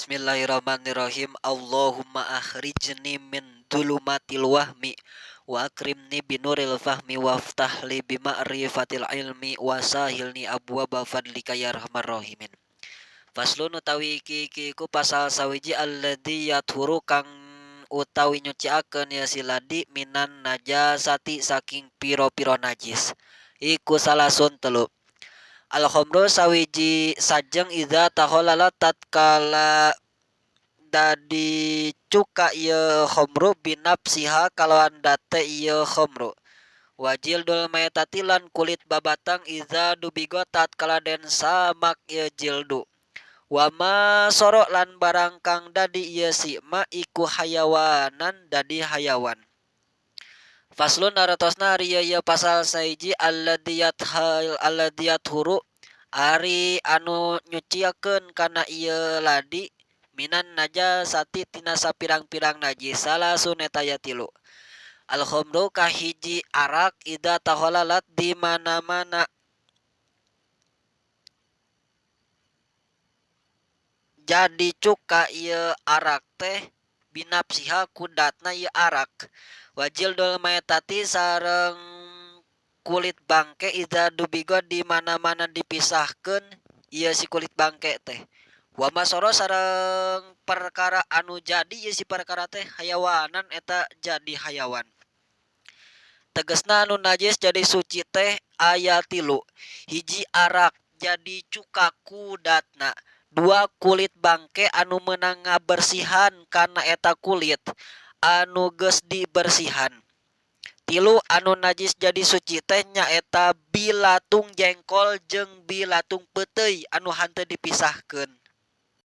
Bismillahirrahmanirrahim. Allahumma akhrijni min dulumatil wahmi wa akrimni binuril fahmi waftah li bima'rifatil ilmi wa sahilni abwaba fadlika ya rahmar rahimin. Faslun utawi iki ku pasal sawiji alladzi yathuru kang utawi nyuciakeun ya siladi minan najasati saking piro-piro najis. Iku salasun telu. Al khamru sawiji sajeng idza takhalala tatkala dadi cuka ieu khamru binapsiha kalawan date ieu khamru. Wajil dul maytatilan kulit babatang idza dubigo tatkala den samak ieu jildu. Wama sorok lan barang kang dadi ieu sima iku hayawanan dadi hayawan. Faslun naratosna ari ieu pasal saiji alladiyat huru ari anu nyuciakeun kana ieu ladi minan najasati tina sapirang-pirang najis salasun eta aya tilu. Al khamru kahiji arak ida takhalalat di mana-mana jadi cuka ieu arak teh binapsiha kudatna ieu arak. Wajil dol mayatati sareng kulit bangke ida dubigo di mana-mana dipisahkeun ieu si kulit bangke teh. Wa masoro sareng perkara anu jadi ieu si perkara teh hayawanan eta jadi hayawan. Tegesna anu najis jadi suci teh aya tilu. Hiji arak jadi cuka kudatna. Dua kulit bangke anu meunang ngabersihan kana eta kulit anu geus dibersihan. Tilu anu najis jadi suci teh nyaeta bilatung jengkol jeung bilatung peuteuy anu henteu dipisahkeun.